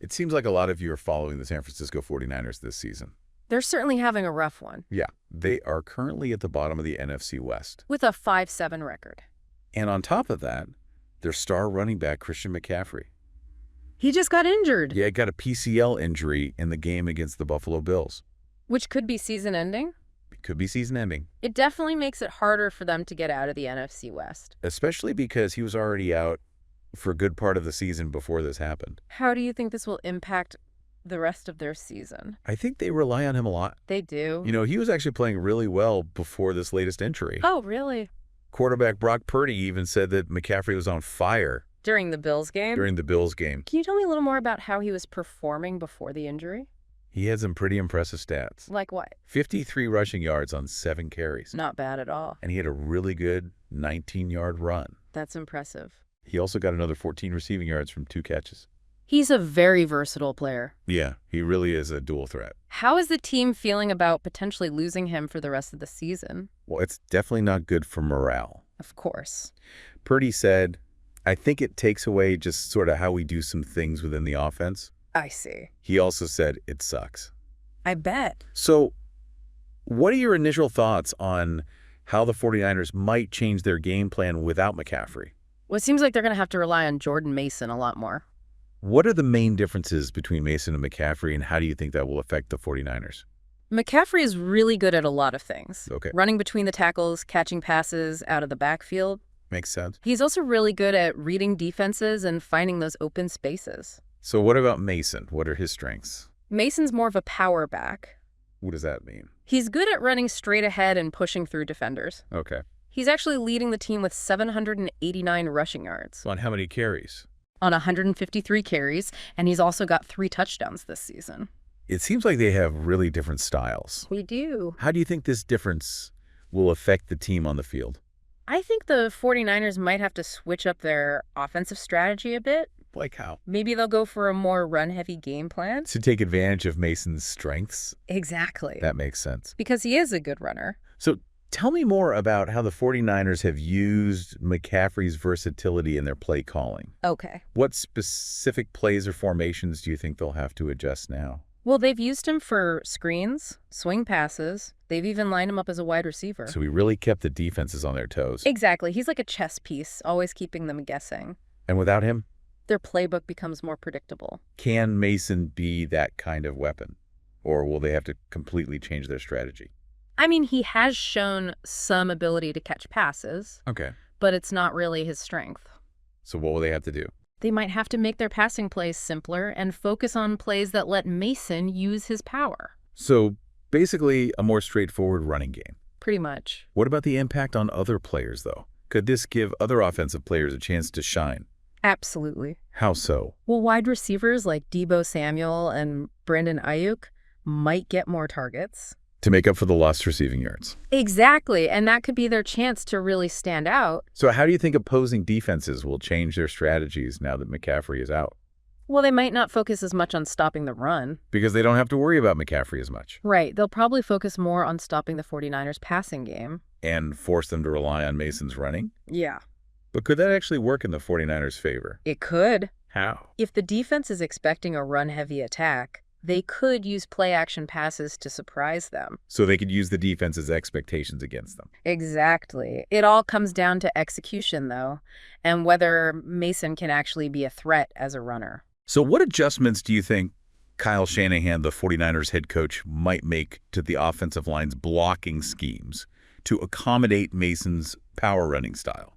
It seems like a lot of you are following the San Francisco 49ers this season. They're certainly having a rough one. Yeah, they are currently at the bottom of the NFC West. With a 5-7 record. And on top of that, their star running back, Christian McCaffrey. He just got injured. Yeah, got a PCL injury in the game against the Buffalo Bills. Which could be season-ending? It could be season-ending. It definitely makes it harder for them to get out of the NFC West. Especially because he was already out for a good part of the season before this happened. How do you think this will impact the rest of their season? I think they rely on him a lot. They do. You know, he was actually playing really well before this latest injury. Oh, really? Quarterback Brock Purdy even said that McCaffrey was on fire. During the Bills game? During the Bills game. Can you tell me a little more about how he was performing before the injury? He had some pretty impressive stats. Like what? 53 rushing yards on 7 carries. Not bad at all. And he had a really good 19-yard run. That's impressive. He also got another 14 receiving yards from 2 catches. He's a very versatile player. Yeah, he really is a dual threat. How is the team feeling about potentially losing him for the rest of the season? Well, it's definitely not good for morale. Of course. Purdy said, I think it takes away just sort of how we do some things within the offense. I see. He also said it sucks. I bet. So what are your initial thoughts on how the 49ers might change their game plan without McCaffrey? Well, it seems like they're going to have to rely on Jordan Mason a lot more. What are the main differences between Mason and McCaffrey, and how do you think that will affect the 49ers? McCaffrey is really good at a lot of things. Okay. Running between the tackles, catching passes out of the backfield. Makes sense. He's also really good at reading defenses and finding those open spaces. So what about Mason? What are his strengths? Mason's more of a power back. What does that mean? He's good at running straight ahead and pushing through defenders. Okay. He's actually leading the team with 789 rushing yards. So on how many carries? On 153 carries, and he's also got 3 touchdowns this season. It seems like they have really different styles. We do. How do you think this difference will affect the team on the field? I think the 49ers might have to switch up their offensive strategy a bit. Like how? Maybe they'll go for a more run-heavy game plan. To take advantage of Mason's strengths? Exactly. That makes sense. Because he is a good runner. So tell me more about how the 49ers have used McCaffrey's versatility in their play calling. Okay. What specific plays or formations do you think they'll have to adjust now? Well, they've used him for screens, swing passes. They've even lined him up as a wide receiver. So he really kept the defenses on their toes. Exactly. He's like a chess piece, always keeping them guessing. And without him? Their playbook becomes more predictable. Can Mason be that kind of weapon? Or will they have to completely change their strategy? I mean, he has shown some ability to catch passes. Okay. But it's not really his strength. So what will they have to do? They might have to make their passing plays simpler and focus on plays that let Mason use his power. So basically a more straightforward running game. Pretty much. What about the impact on other players, though? Could this give other offensive players a chance to shine? Absolutely. How so? Well, wide receivers like Deebo Samuel and Brandon Ayuk might get more targets. To make up for the lost receiving yards. Exactly, and that could be their chance to really stand out. So how do you think opposing defenses will change their strategies now that McCaffrey is out? Well, they might not focus as much on stopping the run. Because they don't have to worry about McCaffrey as much. Right, they'll probably focus more on stopping the 49ers' passing game. And force them to rely on Mason's running? Yeah. But could that actually work in the 49ers' favor? It could. How? If the defense is expecting a run-heavy attack, they could use play-action passes to surprise them. So they could use the defense's expectations against them. Exactly. It all comes down to execution, though, and whether Mason can actually be a threat as a runner. So what adjustments do you think Kyle Shanahan, the 49ers head coach, might make to the offensive line's blocking schemes to accommodate Mason's power running style?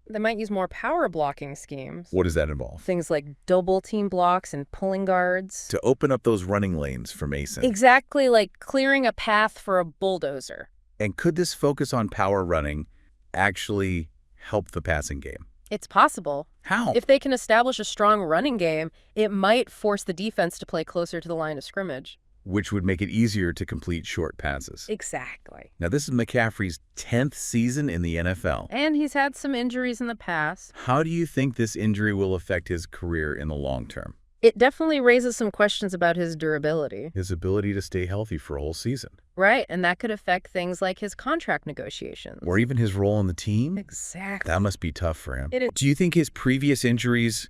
They might use more power blocking schemes. What does that involve? Things like double team blocks and pulling guards. To open up those running lanes for Mason. Exactly, like clearing a path for a bulldozer. And could this focus on power running actually help the passing game? It's possible. How? If they can establish a strong running game, it might force the defense to play closer to the line of scrimmage. Which would make it easier to complete short passes. Exactly. Now, this is McCaffrey's 10th season in the NFL. And he's had some injuries in the past. How do you think this injury will affect his career in the long term? It definitely raises some questions about his durability. His ability to stay healthy for a whole season. Right, and that could affect things like his contract negotiations. Or even his role on the team. Exactly. That must be tough for him. It is. Do you think his previous injuries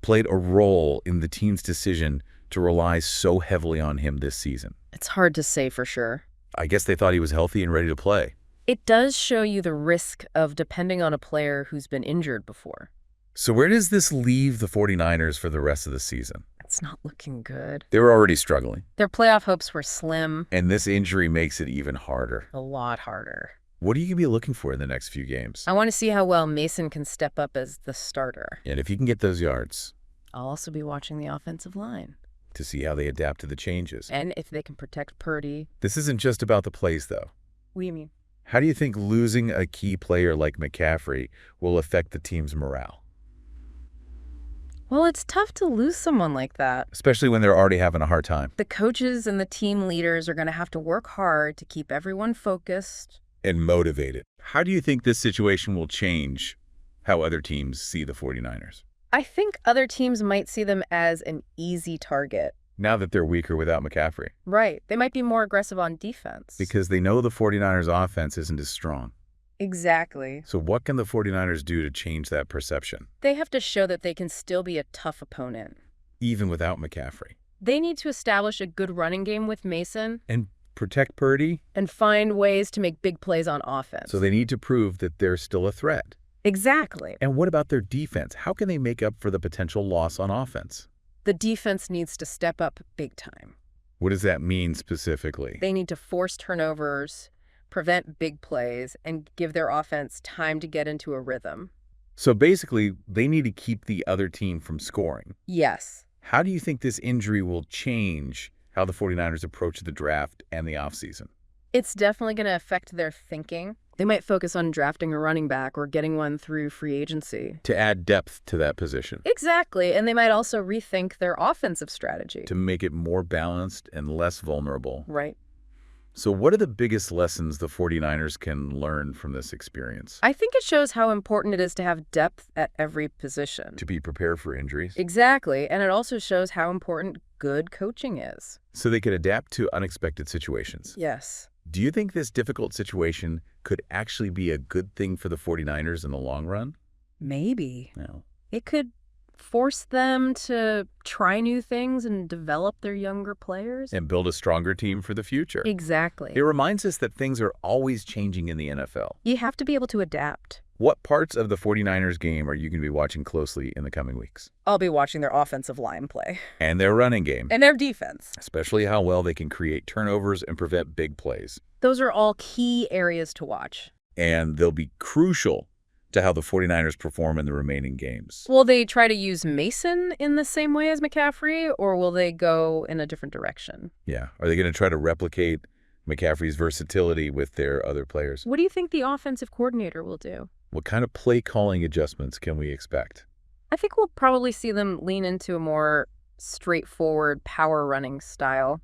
played a role in the team's decision to rely so heavily on him this season? It's hard to say for sure. I guess they thought he was healthy and ready to play. It does show you the risk of depending on a player who's been injured before. So where does this leave the 49ers for the rest of the season? It's not looking good. They were already struggling, Their playoff hopes were slim. and this injury makes it even harder. A lot harder. What are you going to be looking for in the next few games? I want to see how well Mason can step up as the starter. And if he can get those yards, I'll also be watching the offensive line. to see how they adapt to the changes. And if they can protect Purdy. This isn't just about the plays, though. What do you mean? How do you think losing a key player like McCaffrey will affect the team's morale? Well, it's tough to lose someone like that. Especially when they're already having a hard time. The coaches and the team leaders are going to have to work hard to keep everyone focused. And motivated. How do you think this situation will change how other teams see the 49ers? I think other teams might see them as an easy target. Now that they're weaker without McCaffrey. Right. They might be more aggressive on defense. Because they know the 49ers offense isn't as strong. Exactly. So what can the 49ers do to change that perception, They have to show that they can still be a tough opponent. even without McCaffrey? They need to establish a good running game with Mason And protect Purdy? and find ways to make big plays on offense. So they need to prove that they're still a threat. Exactly. And what about their defense? How can they make up for the potential loss on offense? The defense needs to step up big time. What does that mean specifically? They need to force turnovers, prevent big plays, and give their offense time to get into a rhythm. So basically, they need to keep the other team from scoring. Yes. How do you think this injury will change how the 49ers approach the draft and the offseason? It's definitely going to affect their thinking. They might focus on drafting a running back or getting one through free agency. To add depth to that position. Exactly. And they might also rethink their offensive strategy. To make it more balanced and less vulnerable. Right. So what are the biggest lessons the 49ers can learn from this experience? I think it shows how important it is to have depth at every position. To be prepared for injuries? Exactly. And it also shows how important good coaching is. So they can adapt to unexpected situations. Yes. Do you think this difficult situation could actually be a good thing for the 49ers in the long run? Maybe. No. It could force them to try new things and develop their younger players. And build a stronger team for the future. Exactly. It reminds us that things are always changing in the NFL. You have to be able to adapt. What parts of the 49ers game are you going to be watching closely in the coming weeks? I'll be watching their offensive line play. And their running game. And their defense. Especially how well they can create turnovers and prevent big plays. Those are all key areas to watch. And they'll be crucial to how the 49ers perform in the remaining games. Will they try to use Mason in the same way as McCaffrey, or will they go in a different direction? Yeah. Are they going to try to replicate McCaffrey's versatility with their other players? What do you think the offensive coordinator will do? What kind of play calling adjustments can we expect? I think we'll probably see them lean into a more straightforward power running style.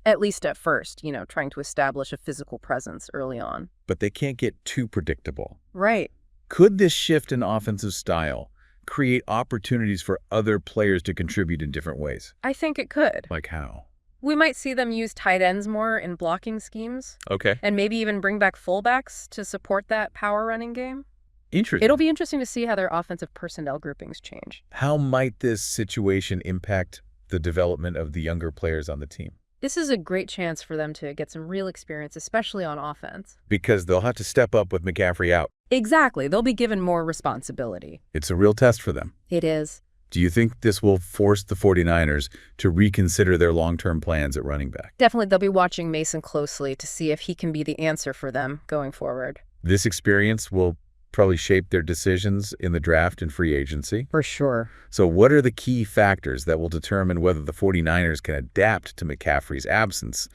At least at first, trying to establish a physical presence early on. But they can't get too predictable. Right. Could this shift in offensive style create opportunities for other players to contribute in different ways? I think it could. Like how? We might see them use tight ends more in blocking schemes. Okay. And maybe even bring back fullbacks to support that power running game. Interesting. It'll be interesting to see how their offensive personnel groupings change. How might this situation impact the development of the younger players on the team? This is a great chance for them to get some real experience, especially on offense. Because they'll have to step up with McCaffrey out. Exactly. They'll be given more responsibility. It's a real test for them. It is. Do you think this will force the 49ers to reconsider their long-term plans at running back? Definitely, they'll be watching Mason closely to see if he can be the answer for them going forward. This experience will probably shape their decisions in the draft and free agency. For sure. So what are the key factors that will determine whether the 49ers can adapt to McCaffrey's absence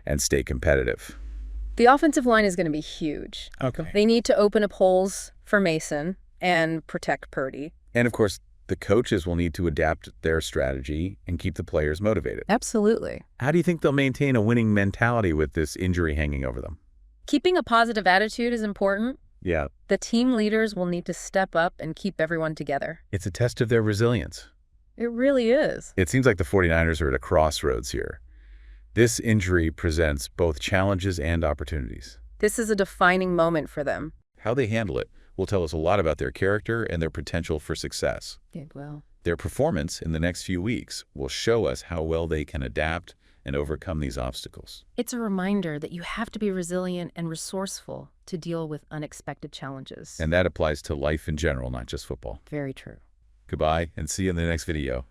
and stay competitive? The offensive line is going to be huge. Okay. They need to open up holes for Mason and protect Purdy. And of course, the coaches will need to adapt their strategy and keep the players motivated. Absolutely. How do you think they'll maintain a winning mentality with this injury hanging over them? Keeping a positive attitude is important. Yeah. The team leaders will need to step up and keep everyone together. It's a test of their resilience. It really is. It seems like the 49ers are at a crossroads here. This injury presents both challenges and opportunities. This is a defining moment for them. How they handle it will tell us a lot about their character and their potential for success. It will. Their performance in the next few weeks will show us how well they can adapt and overcome these obstacles. It's a reminder that you have to be resilient and resourceful to deal with unexpected challenges. And that applies to life in general, not just football. Very true. Goodbye, and see you in the next video.